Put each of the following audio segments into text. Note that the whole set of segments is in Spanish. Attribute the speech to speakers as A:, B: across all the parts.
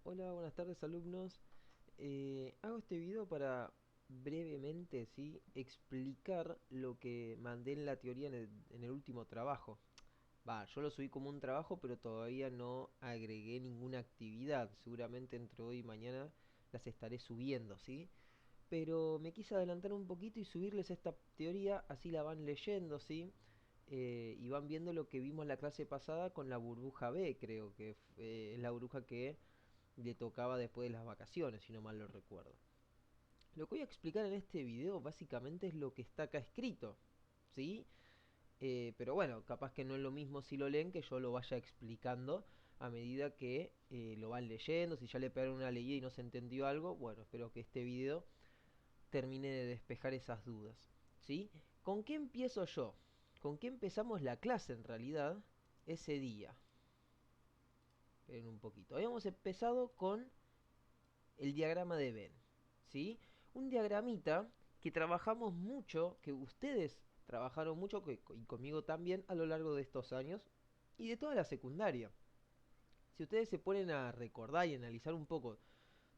A: Hola, buenas tardes alumnos. Hago este video para brevemente, ¿sí?, explicar lo que mandé en la teoría en el último trabajo. Yo lo subí como un trabajo, pero todavía no agregué ninguna actividad. Seguramente entre hoy y mañana las estaré subiendo, ¿sí? Pero me quise adelantar un poquito y subirles esta teoría, así la van leyendo, ¿sí? Y van viendo lo que vimos la clase pasada con la burbuja B, creo que es la burbuja que le tocaba después de las vacaciones, si no mal lo recuerdo. Lo que voy a explicar en este video básicamente es lo que está acá escrito, ¿sí? Pero bueno, capaz que no es lo mismo si lo leen que yo lo vaya explicando a medida que lo van leyendo. Si ya le pegaron una leída y no se entendió algo, bueno, espero que este video termine de despejar esas dudas, ¿sí? ¿Con qué empiezo yo? ¿Con qué empezamos la clase en realidad ese día? Esperen un poquito. Habíamos empezado con el diagrama de Venn, ¿sí? Un diagramita que trabajamos mucho, que ustedes trabajaron mucho y conmigo también a lo largo de estos años y de toda la secundaria. Si ustedes se ponen a recordar y analizar un poco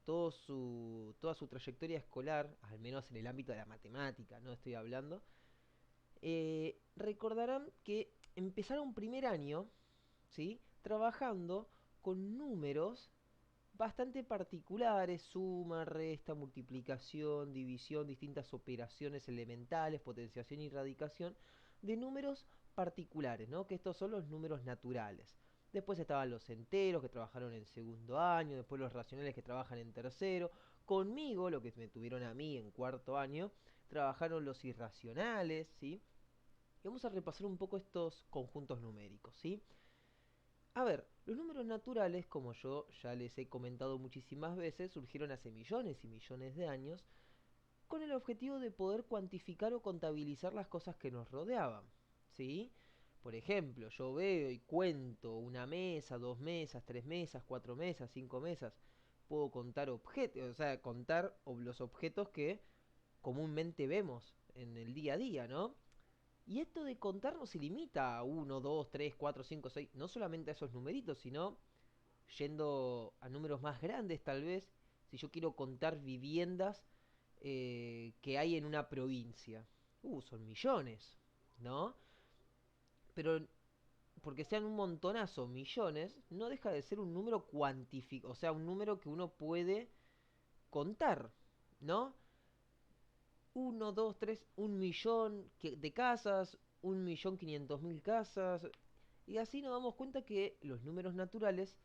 A: toda su trayectoria escolar, al menos en el ámbito de la matemática, no estoy hablando, recordarán que empezaron primer año, ¿sí?, trabajando con números bastante particulares: suma, resta, multiplicación, división, distintas operaciones elementales, potenciación y radicación de números particulares, ¿no? Que estos son los números naturales. Después estaban los enteros, que trabajaron en segundo año, después los racionales, que trabajan en tercero. Conmigo, lo que me tuvieron a mí en cuarto año, trabajaron los irracionales, ¿sí? Y vamos a repasar un poco estos conjuntos numéricos, ¿sí? A ver, los números naturales, como yo ya les he comentado muchísimas veces, surgieron hace millones y millones de años con el objetivo de poder cuantificar o contabilizar las cosas que nos rodeaban, ¿sí? Por ejemplo, yo veo y cuento una mesa, dos mesas, tres mesas, cuatro mesas, cinco mesas. Puedo contar objetos, o sea, contar los objetos que comúnmente vemos en el día a día, ¿no? Y esto de contar no se limita a uno, 2, 3, 4, 5, 6, no solamente a esos numeritos, sino yendo a números más grandes tal vez, si yo quiero contar viviendas que hay en una provincia. Son millones, ¿no? Pero porque sean un montonazo, millones, no deja de ser un número cuantificado, o sea, un número que uno puede contar, ¿no? Uno, 2, 3, un millón de casas, 1.500.000 casas. Y así nos damos cuenta que los números naturales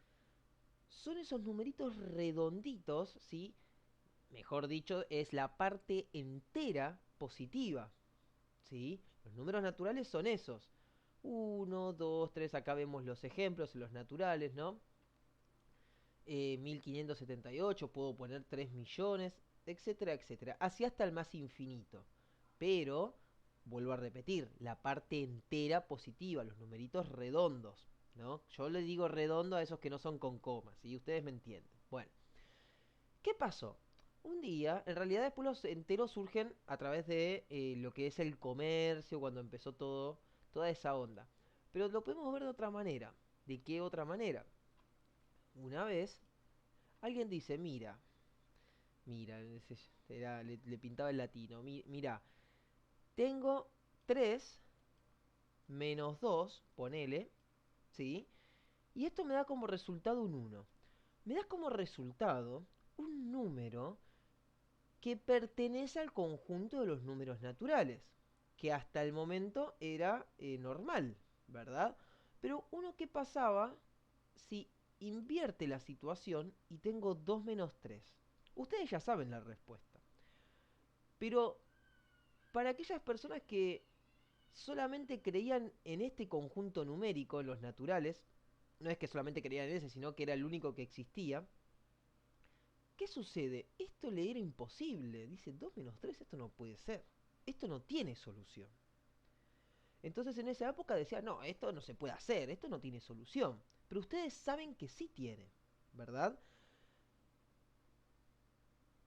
A: son esos numeritos redonditos, ¿sí? Mejor dicho, es la parte entera positiva, ¿sí? Los números naturales son esos. Uno, 2, 3, acá vemos los ejemplos, los naturales, ¿no? 1578, puedo poner 3 millones, etcétera, etcétera. Así hasta el más infinito. Pero, vuelvo a repetir, la parte entera positiva, los numeritos redondos, ¿no? Yo le digo redondo a esos que no son con comas, y ustedes me entienden. Bueno, ¿qué pasó? Un día, en realidad después los enteros surgen a través de lo que es el comercio, cuando empezó toda esa onda. Pero lo podemos ver de otra manera. ¿De qué otra manera? Una vez, alguien dice, mira, le pintaba el latino, mira, tengo 3 menos 2, ponele, ¿sí? Y esto me da como resultado un uno. Me da como resultado un número que pertenece al conjunto de los números naturales, que hasta el momento era normal, ¿verdad? Pero uno, ¿qué pasaba si invierte la situación y tengo 2 menos 3? Ustedes ya saben la respuesta. Pero para aquellas personas que solamente creían en este conjunto numérico, en los naturales, no es que solamente creían en ese, sino que era el único que existía, ¿qué sucede? Esto le era imposible. Dice, 2 menos 3, esto no puede ser. Esto no tiene solución. Entonces en esa época decía, no, esto no se puede hacer, esto no tiene solución. Pero ustedes saben que sí tiene, ¿verdad?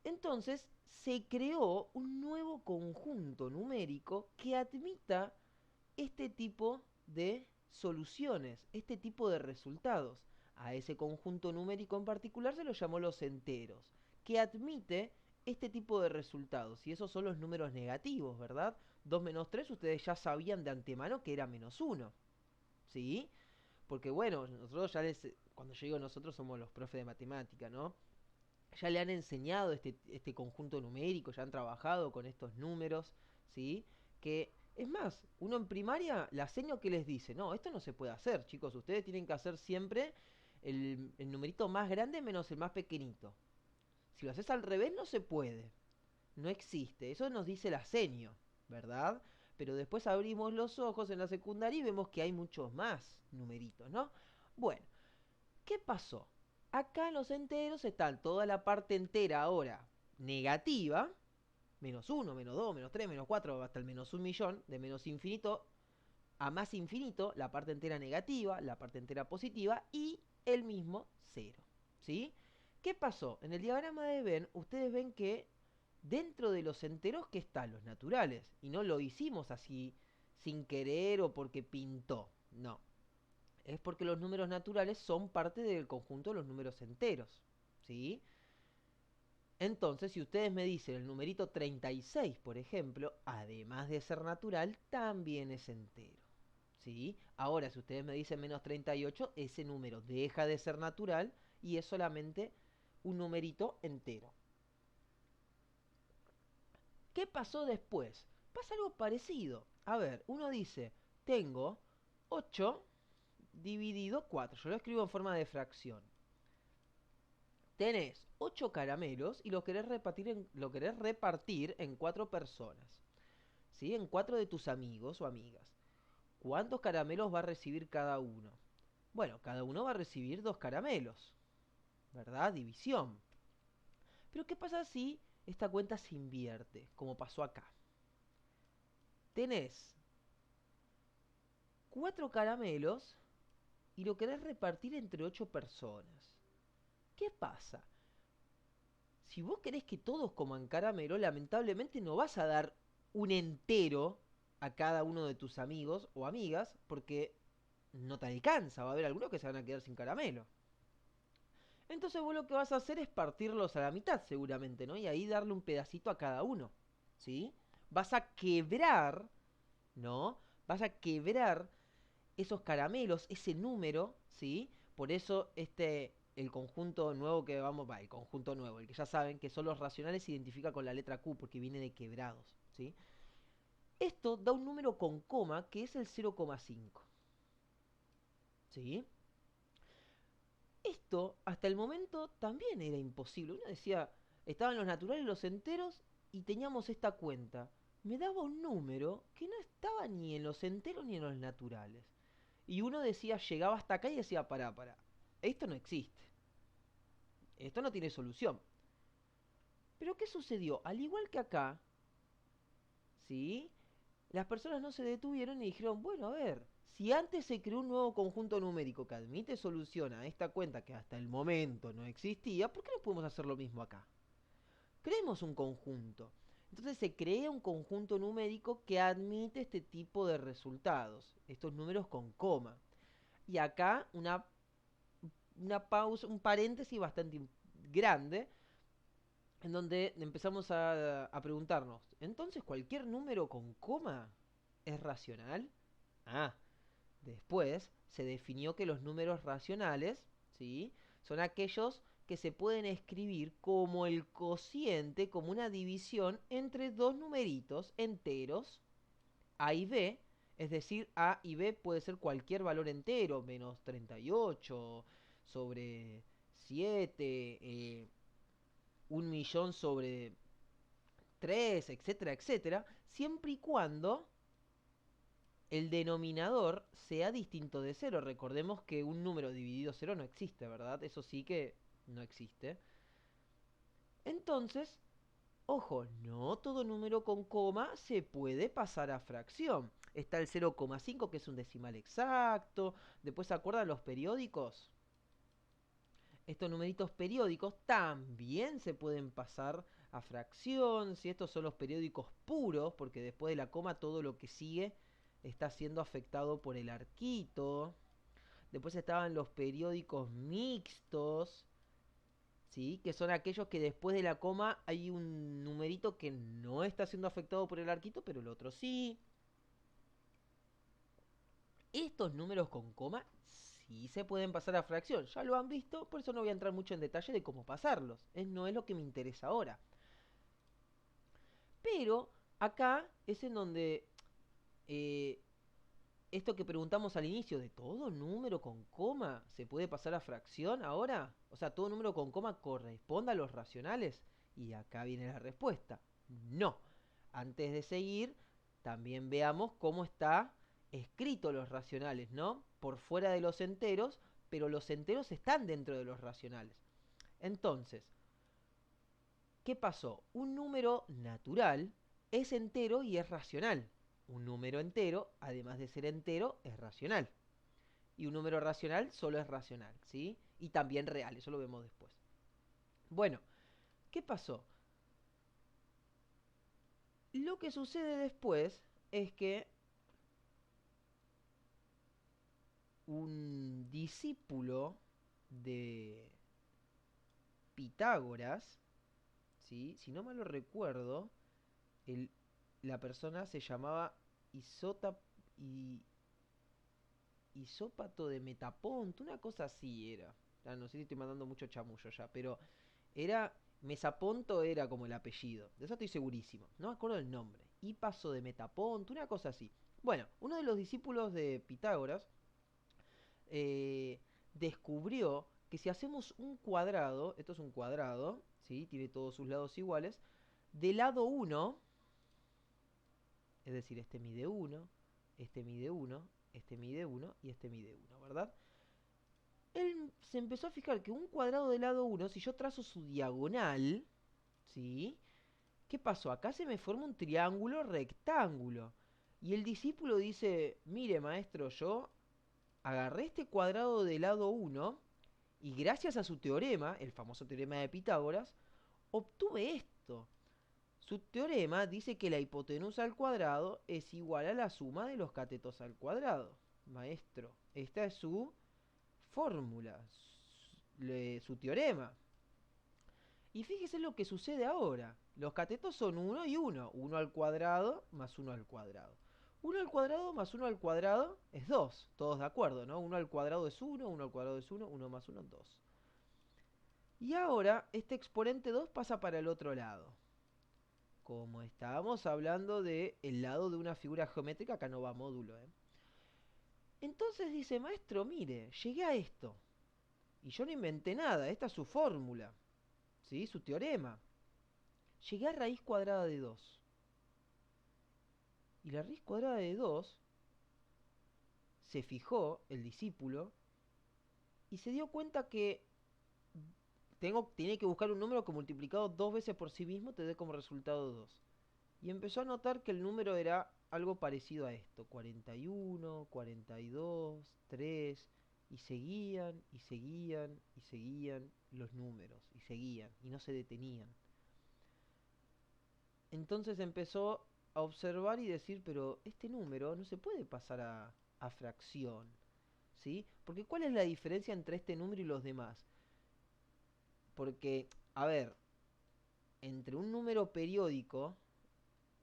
A: Entonces se creó un nuevo conjunto numérico que admita este tipo de soluciones, este tipo de resultados. A ese conjunto numérico en particular se lo llamó los enteros, que admite este tipo de resultados. Y esos son los números negativos, ¿verdad? 2 menos 3 ustedes ya sabían de antemano que era menos 1. ¿Sí? Porque bueno, nosotros ya cuando yo digo nosotros somos los profes de matemática, ¿no? Ya le han enseñado este conjunto numérico, ya han trabajado con estos números, ¿sí? Que, es más, uno en primaria, la seño que les dice, no, esto no se puede hacer, chicos, ustedes tienen que hacer siempre el numerito más grande menos el más pequeñito. Si lo haces al revés, no se puede. No existe. Eso nos dice la seño, ¿verdad? Pero después abrimos los ojos en la secundaria y vemos que hay muchos más numeritos, ¿no? Bueno, ¿qué pasó? Acá en los enteros están toda la parte entera ahora negativa, menos uno, menos 2, menos 3, menos 4, hasta el menos un millón, de menos infinito a más infinito, la parte entera negativa, la parte entera positiva y el mismo cero. ¿Sí? ¿Qué pasó? En el diagrama de Venn, ustedes ven que dentro de los enteros que están los naturales. Y no lo hicimos así sin querer o porque pintó. No. Es porque los números naturales son parte del conjunto de los números enteros. ¿Sí? Entonces, si ustedes me dicen el numerito 36, por ejemplo, además de ser natural, también es entero. ¿Sí? Ahora, si ustedes me dicen menos 38, ese número deja de ser natural y es solamente un numerito entero. ¿Qué pasó después? Pasa algo parecido. A ver, uno dice, tengo 8 dividido 4. Yo lo escribo en forma de fracción. Tenés 8 caramelos y lo querés repartir en 4 personas. ¿Sí? En 4 de tus amigos o amigas. ¿Cuántos caramelos va a recibir cada uno? Bueno, cada uno va a recibir 2 caramelos. ¿Verdad? División. Pero ¿qué pasa si esta cuenta se invierte? Como pasó acá. Tenés 4 caramelos y lo querés repartir entre 8 personas. ¿Qué pasa? Si vos querés que todos coman caramelo, lamentablemente no vas a dar un entero a cada uno de tus amigos o amigas porque no te alcanza. Va a haber algunos que se van a quedar sin caramelo. Entonces vos lo que vas a hacer es partirlos a la mitad seguramente, ¿no? Y ahí darle un pedacito a cada uno, ¿sí? Vas a quebrar, ¿no? Vas a quebrar esos caramelos, ese número, ¿sí? Por eso el conjunto nuevo que vamos, el conjunto nuevo, el que ya saben que son los racionales se identifica con la letra Q porque viene de quebrados, ¿sí? Esto da un número con coma que es el 0,5, ¿sí? Esto hasta el momento también era imposible. Uno decía, estaban los naturales, los enteros y teníamos esta cuenta. Me daba un número que no estaba ni en los enteros ni en los naturales. Y uno decía, llegaba hasta acá y decía, pará, esto no existe. Esto no tiene solución. Pero ¿qué sucedió? Al igual que acá, ¿sí? Las personas no se detuvieron y dijeron, bueno, a ver, si antes se creó un nuevo conjunto numérico que admite solución a esta cuenta que hasta el momento no existía, ¿por qué no podemos hacer lo mismo acá? Creemos un conjunto. Entonces se crea un conjunto numérico que admite este tipo de resultados, estos números con coma. Y acá una pausa, un paréntesis bastante grande, en donde empezamos a preguntarnos, entonces cualquier número con coma es racional. Ah, después se definió que los números racionales, ¿sí? Son aquellos que se pueden escribir como el cociente, como una división entre dos numeritos enteros, A y B, es decir, A y B puede ser cualquier valor entero, menos 38 sobre 7, 1 millón sobre 3, etcétera, etcétera, siempre y cuando el denominador sea distinto de cero. Recordemos que un número dividido cero no existe, ¿verdad? Eso sí que no existe. Entonces, ojo, no todo número con coma se puede pasar a fracción. Está el 0,5 que es un decimal exacto. Después, ¿se acuerdan los periódicos? Estos numeritos periódicos también se pueden pasar a fracción. Si estos son los periódicos puros, porque después de la coma todo lo que sigue está siendo afectado por el arquito. Después estaban los periódicos mixtos, ¿sí? Que son aquellos que después de la coma hay un numerito que no está siendo afectado por el arquito, pero el otro sí. Estos números con coma sí se pueden pasar a fracción. Ya lo han visto, por eso no voy a entrar mucho en detalle de cómo pasarlos. No es lo que me interesa ahora. Pero acá es en donde eh, esto que preguntamos al inicio de todo número con coma se puede pasar a fracción ahora. O sea, todo número con coma corresponde a los racionales. Y acá viene la respuesta. No. Antes de seguir, también veamos cómo está escrito los racionales, ¿no? Por fuera de los enteros, pero los enteros están dentro de los racionales. Entonces, ¿qué pasó? Un número natural es entero y es racional. Un número entero, además de ser entero, es racional. Y un número racional solo es racional, ¿sí? Y también real, eso lo vemos después. Bueno, ¿qué pasó? Lo que sucede después es que un discípulo de Pitágoras, ¿sí? Si no mal lo recuerdo, el- la persona se llamaba Isota, I- Isópato de Metaponto, una cosa así era. Ya no sé si estoy mandando mucho chamullo ya, pero era... Mesaponto era como el apellido, de eso estoy segurísimo. No me acuerdo el nombre. Hipaso de Metaponto, una cosa así. Bueno, uno de los discípulos de Pitágoras eh, descubrió que si hacemos un cuadrado, esto es un cuadrado, ¿sí? Tiene todos sus lados iguales, de lado uno, es decir, este mide uno, este mide uno, este mide uno y este mide uno, ¿verdad? Él se empezó a fijar que un cuadrado de lado uno, si yo trazo su diagonal, ¿sí? ¿Qué pasó? Acá se me forma un triángulo rectángulo. Y el discípulo dice, mire maestro, yo agarré este cuadrado de lado uno y gracias a su teorema, el famoso teorema de Pitágoras, obtuve esto. Su teorema dice que la hipotenusa al cuadrado es igual a la suma de los catetos al cuadrado. Maestro, esta es su fórmula, su teorema. Y fíjese lo que sucede ahora. Los catetos son uno y uno. Uno al cuadrado más uno al cuadrado. Uno al cuadrado más uno al cuadrado es 2. Todos de acuerdo, ¿no? Uno al cuadrado es uno, uno al cuadrado es uno, uno más uno es 2. Y ahora este exponente 2 pasa para el otro lado. Como estábamos hablando del lado de una figura geométrica, acá no va módulo, ¿eh? Entonces dice, maestro, mire, llegué a esto. Y yo no inventé nada, esta es su fórmula, ¿sí? Su teorema. Llegué a raíz cuadrada de 2. Y la raíz cuadrada de 2 se fijó el discípulo y se dio cuenta que tiene que buscar un número que multiplicado dos veces por sí mismo te dé como resultado 2. Y empezó a notar que el número era algo parecido a esto, 41, 42, 3, y seguían, y seguían, y seguían los números, y seguían, y no se detenían. Entonces empezó a observar y decir, pero este número no se puede pasar a fracción, ¿sí? Porque ¿cuál es la diferencia entre este número y los demás? Porque, a ver, entre un número periódico,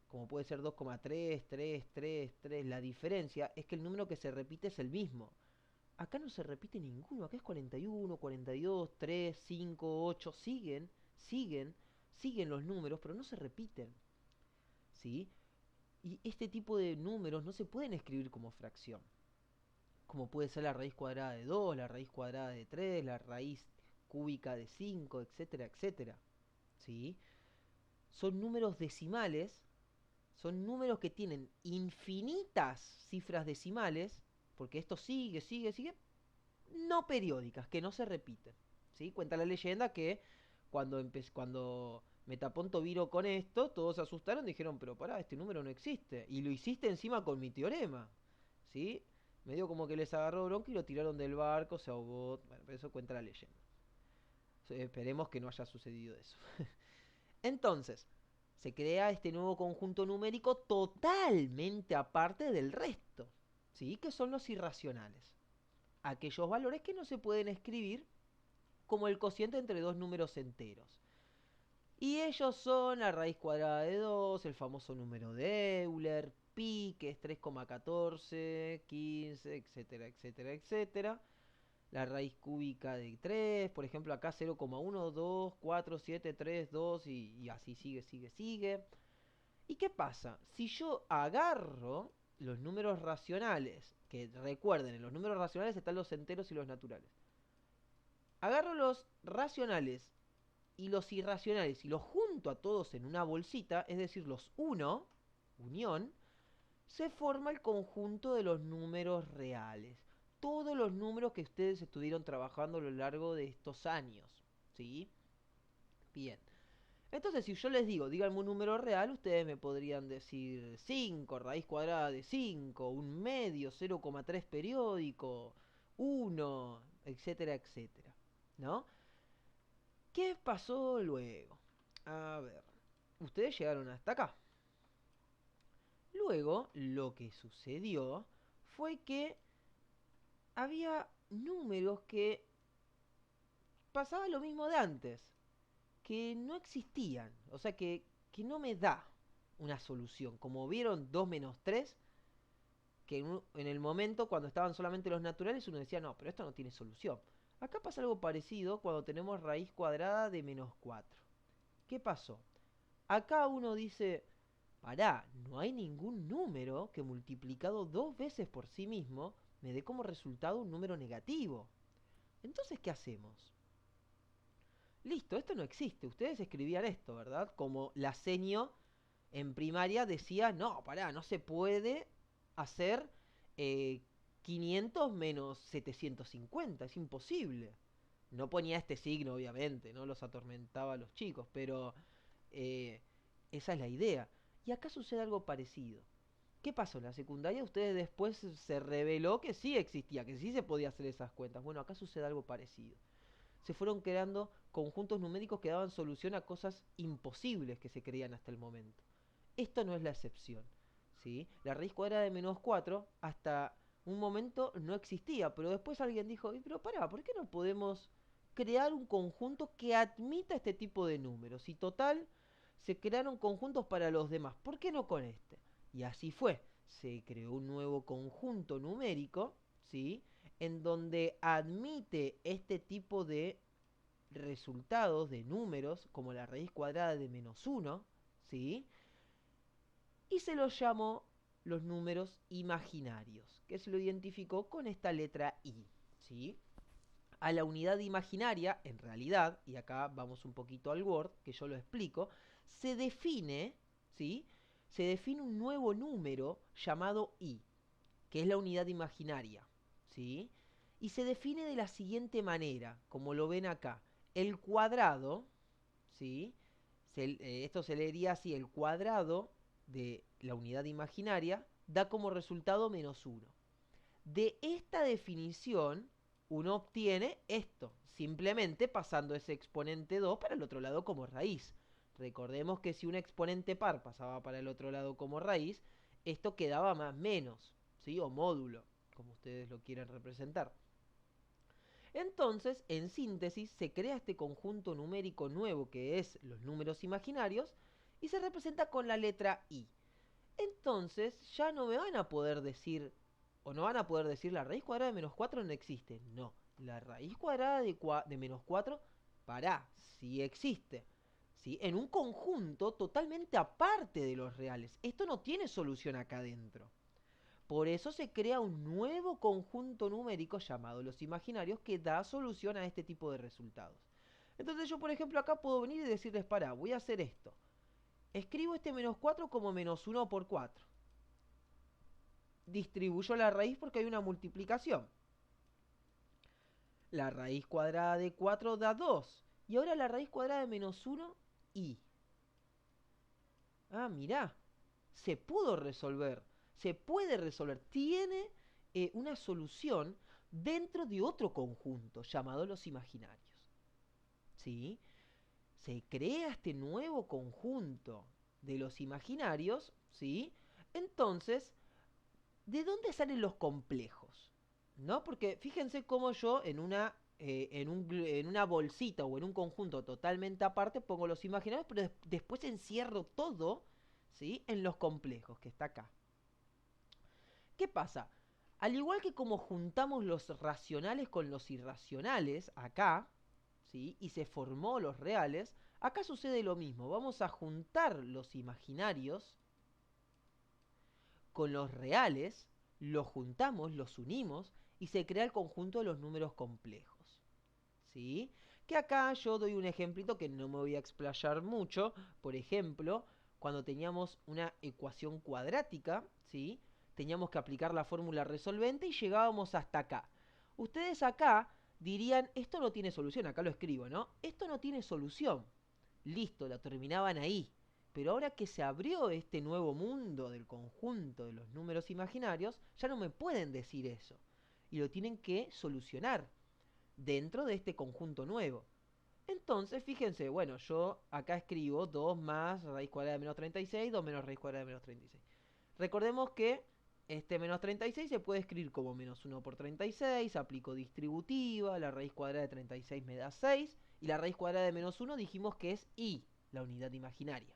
A: como puede ser 2,3, 3, 3, 3, la diferencia es que el número que se repite es el mismo. Acá no se repite ninguno, acá es 41, 42, 3, 5, 8, siguen los números, pero no se repiten, ¿sí? Y este tipo de números no se pueden escribir como fracción. Como puede ser la raíz cuadrada de 2, la raíz cuadrada de 3, la raíz cúbica de 5, etcétera, etcétera. ¿Sí? Son números decimales, son números que tienen infinitas cifras decimales, porque esto sigue, no periódicas, que no se repiten. ¿Sí? Cuenta la leyenda que cuando Metaponto vino con esto, todos se asustaron y dijeron, pero pará, este número no existe. Y lo hiciste encima con mi teorema. ¿Sí? Medio como que les agarró bronca y lo tiraron del barco, se ahogó. Bueno, pero eso cuenta la leyenda. Esperemos que no haya sucedido eso. Entonces, se crea este nuevo conjunto numérico totalmente aparte del resto. ¿Sí? Que son los irracionales. aquellos valores que no se pueden escribir como el cociente entre dos números enteros. Y ellos son la raíz cuadrada de 2, el famoso número de Euler, pi, que es 3,14, 15, etcétera, etcétera, etcétera. La raíz cúbica de 3, por ejemplo, acá 0,1, 2, 4, 7, 3, 2 y así sigue, sigue, sigue. ¿Y qué pasa? Si yo agarro los números racionales, que recuerden, en los números racionales están los enteros y los naturales. Agarro los racionales y los irracionales y los junto a todos en una bolsita, es decir, los uno, unión, se forma el conjunto de los números reales. Todos los números que ustedes estuvieron trabajando a lo largo de estos años. ¿Sí? Bien. Entonces, si yo les digo, díganme un número real, ustedes me podrían decir 5, raíz cuadrada de 5, un medio, 0,3 periódico, 1, etcétera, etcétera. ¿No? ¿Qué pasó luego? A ver, ustedes llegaron hasta acá. Luego, lo que sucedió fue que había números que pasaba lo mismo de antes, que no existían, o sea que no me da una solución. Como vieron 2 menos 3, que en el momento cuando estaban solamente los naturales uno decía, no, pero esto no tiene solución. Acá pasa algo parecido cuando tenemos raíz cuadrada de menos 4. ¿Qué pasó? Acá uno dice, pará, no hay ningún número que multiplicado 2 veces por sí mismo me dé como resultado un número negativo. Entonces, ¿qué hacemos? Listo, esto no existe. Ustedes escribían esto, ¿verdad? Como la seño en primaria decía, no, pará, no se puede hacer 500 menos 750, es imposible. No ponía este signo, obviamente, no los atormentaba a los chicos, pero eh, esa es la idea. Y acá sucede algo parecido. ¿Qué pasó? En la secundaria ustedes después se reveló que sí existía, que sí se podía hacer esas cuentas. Bueno, acá sucede algo parecido. Se fueron creando conjuntos numéricos que daban solución a cosas imposibles que se creían hasta el momento. Esto no es la excepción, ¿sí? La raíz cuadrada de menos 4 hasta un momento no existía, pero después alguien dijo, pero pará, ¿por qué no podemos crear un conjunto que admita este tipo de números? Y total, se crearon conjuntos para los demás, ¿por qué no con este? Y así fue, se creó un nuevo conjunto numérico, ¿sí? En donde admite este tipo de resultados de números, como la raíz cuadrada de menos 1, ¿sí? Y se los llamó los números imaginarios, que se lo identificó con esta letra I, ¿sí? A la unidad imaginaria, en realidad, y acá vamos un poquito al Word, que yo lo explico, se define, ¿sí? Se define un nuevo número llamado I, que es la unidad imaginaria, ¿sí? Y se define de la siguiente manera, como lo ven acá. El cuadrado, ¿sí? Esto se leería así, el cuadrado de la unidad imaginaria da como resultado menos 1. De esta definición, uno obtiene esto, simplemente pasando ese exponente 2 para el otro lado como raíz. Recordemos que si un exponente par pasaba para el otro lado como raíz, esto quedaba más menos, ¿sí? O módulo, como ustedes lo quieran representar. Entonces, en síntesis, se crea este conjunto numérico nuevo que es los números imaginarios y se representa con la letra I. Entonces, ya no me van a poder decir, o no van a poder decir la raíz cuadrada de menos 4 no existe. No, la raíz cuadrada de menos 4, pará, sí existe. ¿Sí? En un conjunto totalmente aparte de los reales. Esto no tiene solución acá adentro. Por eso se crea un nuevo conjunto numérico llamado los imaginarios que da solución a este tipo de resultados. Entonces yo, por ejemplo, acá puedo venir y decirles, pará, voy a hacer esto. Escribo este menos 4 como menos 1 por 4. Distribuyo la raíz porque hay una multiplicación. La raíz cuadrada de 4 da 2. Y ahora la raíz cuadrada de menos 1, i. Ah, mirá, se pudo resolver, se puede resolver, tiene una solución dentro de otro conjunto llamado los imaginarios. ¿Sí? Se crea este nuevo conjunto de los imaginarios, ¿sí? Entonces, ¿de dónde salen los complejos? ¿no? Porque fíjense cómo yo en una bolsita o en un conjunto totalmente aparte pongo los imaginarios, pero después encierro todo, ¿sí? En los complejos, que está acá. ¿Qué pasa? Al igual que como juntamos los racionales con los irracionales acá, ¿sí? Y se formó los reales, acá sucede lo mismo. Vamos a juntar los imaginarios con los reales, los juntamos, los unimos y se crea el conjunto de los números complejos. ¿Sí? Que acá yo doy un ejemplito que no me voy a explayar mucho. Por ejemplo, cuando teníamos una ecuación cuadrática, ¿sí? Teníamos que aplicar la fórmula resolvente y llegábamos hasta acá. Ustedes acá dirían, esto no tiene solución, acá lo escribo, ¿no? Esto no tiene solución. Listo, la terminaban ahí. Pero ahora que se abrió este nuevo mundo del conjunto de los números imaginarios, ya no me pueden decir eso. Y lo tienen que solucionar dentro de este conjunto nuevo. Entonces, fíjense, bueno, yo acá escribo 2 más raíz cuadrada de menos 36, 2 menos raíz cuadrada de menos 36. Recordemos que este menos 36 se puede escribir como menos 1 por 36, aplico distributiva, la raíz cuadrada de 36 me da 6, y la raíz cuadrada de menos 1 dijimos que es i, la unidad imaginaria.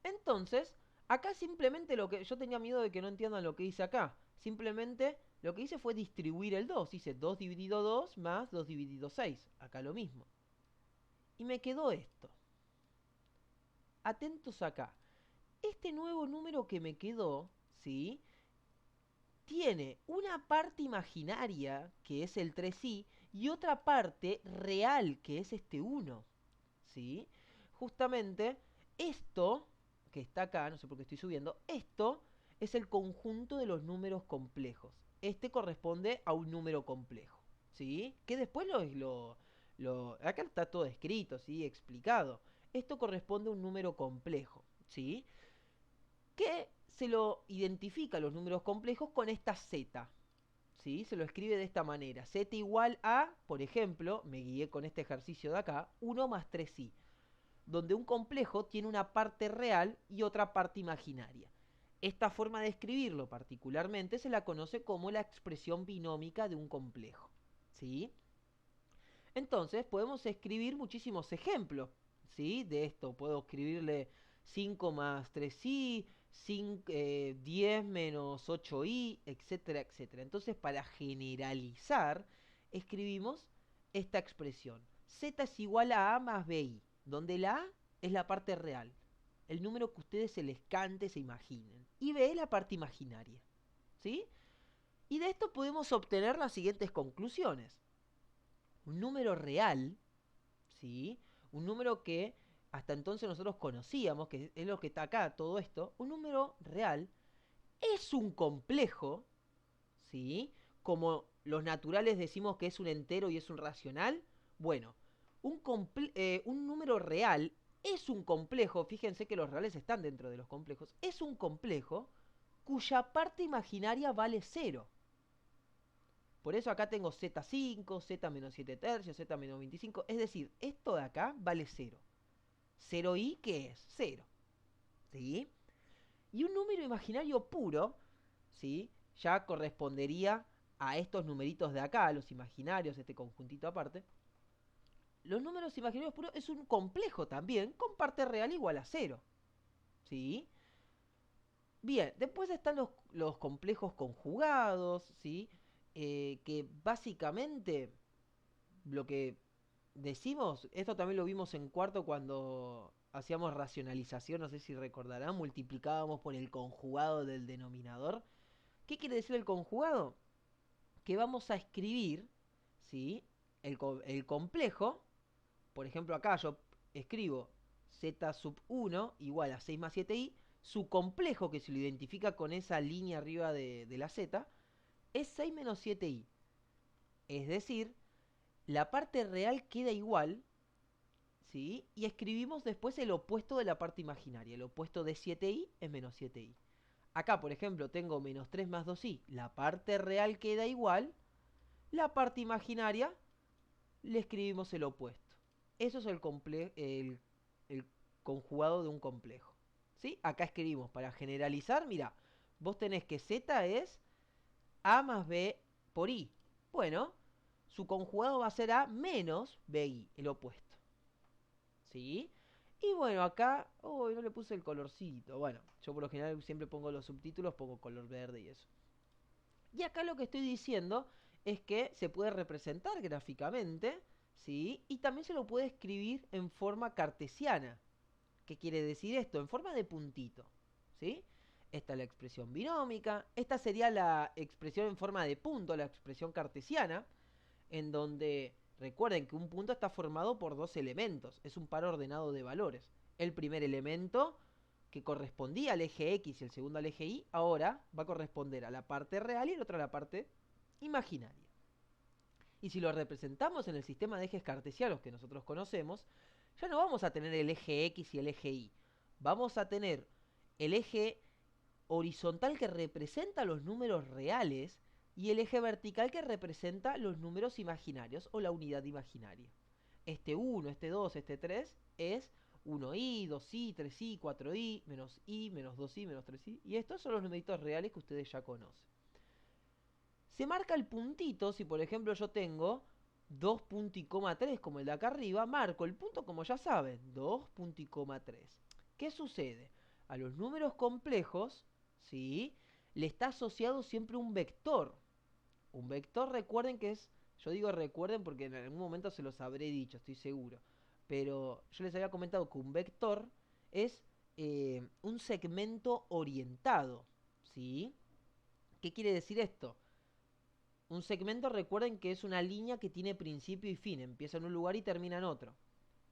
A: Entonces, acá simplemente lo que... Yo tenía miedo de que no entiendan lo que hice acá. Simplemente lo que hice fue distribuir el 2. Hice 2 dividido 2 más 2 dividido 6. Acá lo mismo. Y me quedó esto. Atentos acá. Este nuevo número que me quedó, ¿sí? Tiene una parte imaginaria, que es el 3i, y otra parte real, que es este 1. ¿Sí? Justamente esto, que está acá, no sé por qué estoy subiendo, esto es el conjunto de los números complejos. Este corresponde a un número complejo. ¿Sí? Que después acá está todo escrito, ¿sí? Explicado. Esto corresponde a un número complejo. ¿Sí? Que se lo identifica los números complejos con esta z. ¿Sí? Se lo escribe de esta manera. Z igual a, por ejemplo, me guié con este ejercicio de acá, 1 más 3i, donde un complejo tiene una parte real y otra parte imaginaria. Esta forma de escribirlo particularmente se la conoce como la expresión binómica de un complejo. ¿Sí? Entonces podemos escribir muchísimos ejemplos, ¿sí? De esto. Puedo escribirle 5 más 3i, 10 menos 8i, etcétera, etcétera. Entonces, para generalizar, escribimos esta expresión. Z es igual a más bi, donde la a es la parte real, el número que ustedes se les cante, se imaginen. Y b es la parte imaginaria. ¿Sí? Y de esto podemos obtener las siguientes conclusiones. Un número real, ¿sí? Un número que hasta entonces nosotros conocíamos, que es lo que está acá, todo esto, un número real es un complejo, ¿sí? Como los naturales decimos que es un entero y es un racional, bueno, un número real es un complejo, fíjense que los reales están dentro de los complejos, es un complejo cuya parte imaginaria vale cero. Por eso acá tengo Z5, Z menos 7 tercios, Z menos 25. Es decir, esto de acá vale 0. 0i, ¿qué es? 0. ¿Sí? Y un número imaginario puro, ¿sí? Ya correspondería a estos numeritos de acá, los imaginarios, este conjuntito aparte. Los números imaginarios puros es un complejo también, con parte real igual a 0. ¿Sí? Bien, después están los complejos conjugados, ¿sí? Que básicamente lo que decimos, esto también lo vimos en cuarto cuando hacíamos racionalización, no sé si recordarán, multiplicábamos por el conjugado del denominador. ¿Qué quiere decir el conjugado? Que vamos a escribir, ¿sí? El complejo, por ejemplo acá yo escribo z sub 1 igual a 6 más 7i, su complejo, que se lo identifica con esa línea arriba de la z, es 6 menos 7i. Es decir, la parte real queda igual, ¿sí? Y escribimos después el opuesto de la parte imaginaria. El opuesto de 7i es menos 7i. Acá, por ejemplo, tengo menos 3 más 2i. La parte real queda igual. La parte imaginaria le escribimos el opuesto. Eso es el conjugado de un complejo. ¿Sí? Acá escribimos, para generalizar, mira, vos tenés que z es a más b por I. Bueno, su conjugado va a ser A menos BI, el opuesto. ¿Sí? Y bueno, acá... Oh, no le puse el colorcito. Bueno, yo por lo general siempre pongo los subtítulos, pongo color verde y eso. Y acá lo que estoy diciendo es que se puede representar gráficamente, ¿sí? Y también se lo puede escribir en forma cartesiana. ¿Qué quiere decir esto? En forma de puntito, ¿sí? Esta es la expresión binómica. Esta sería la expresión en forma de punto, la expresión cartesiana, en donde recuerden que un punto está formado por dos elementos. Es un par ordenado de valores. El primer elemento, que correspondía al eje X y el segundo al eje Y, ahora va a corresponder a la parte real y el otro a la parte imaginaria. Y si lo representamos en el sistema de ejes cartesianos que nosotros conocemos, ya no vamos a tener el eje X y el eje Y. Vamos a tener el eje horizontal que representa los números reales y el eje vertical que representa los números imaginarios o la unidad imaginaria. Este 1, este 2, este 3 es 1i, 2i, 3i, 4i, menos 2i, menos 3i. Y estos son los numeritos reales que ustedes ya conocen. Se marca el puntito, si por ejemplo yo tengo 2.3 como el de acá arriba, marco el punto como ya saben, 2.3. ¿Qué sucede? A los números complejos, ¿sí? Le está asociado siempre un vector. Un vector, recuerden que es, yo digo recuerden porque en algún momento se los habré dicho, estoy seguro. Pero yo les había comentado que un vector es un segmento orientado, ¿sí? ¿Qué quiere decir esto? Un segmento, recuerden que es una línea que tiene principio y fin, empieza en un lugar y termina en otro.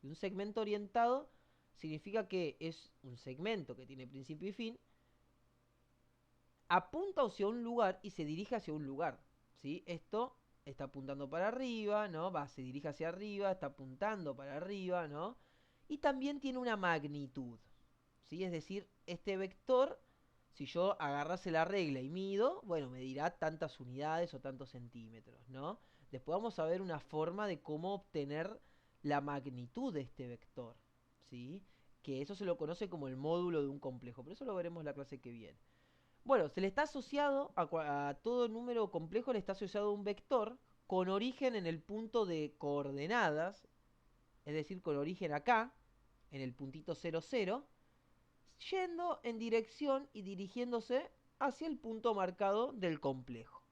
A: Y un segmento orientado significa que es un segmento que tiene principio y fin, apunta hacia un lugar y se dirige hacia un lugar, ¿sí? Esto está apuntando para arriba, ¿no? Se dirige hacia arriba, está apuntando para arriba, ¿no? Y también tiene una magnitud, ¿sí? Es decir, este vector, si yo agarrase la regla y mido, bueno, me dirá tantas unidades o tantos centímetros, ¿no? Después vamos a ver una forma de cómo obtener la magnitud de este vector, ¿sí? Que eso se lo conoce como el módulo de un complejo, pero eso lo veremos en la clase que viene. Bueno, se le está asociado a todo número complejo, le está asociado un vector con origen en el punto de coordenadas, es decir, con origen acá, en el puntito 0, 0, yendo en dirección y dirigiéndose hacia el punto marcado del complejo.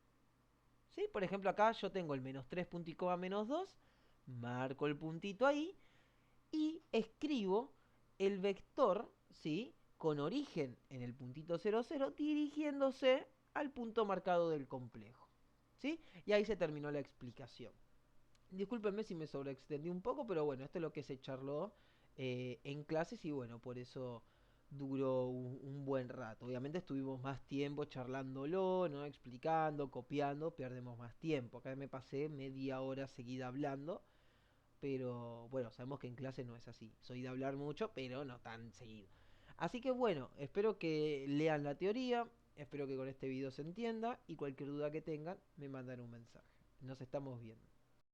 A: ¿Sí? Por ejemplo, acá yo tengo el menos 3 punto y coma menos 2, marco el puntito ahí y escribo el vector, ¿sí? Con origen en el puntito 0, 0, dirigiéndose al punto marcado del complejo. ¿Sí? Y ahí se terminó la explicación. Discúlpenme si me sobreextendí un poco, pero bueno, esto es lo que se charló en clases y bueno, por eso duró un buen rato. Obviamente estuvimos más tiempo charlándolo, ¿no? Explicando, copiando, perdemos más tiempo. Acá me pasé media hora seguida hablando, pero bueno, sabemos que en clase no es así. Soy de hablar mucho, pero no tan seguido. Así que bueno, espero que lean la teoría, espero que con este video se entienda y cualquier duda que tengan me mandan un mensaje. Nos estamos viendo.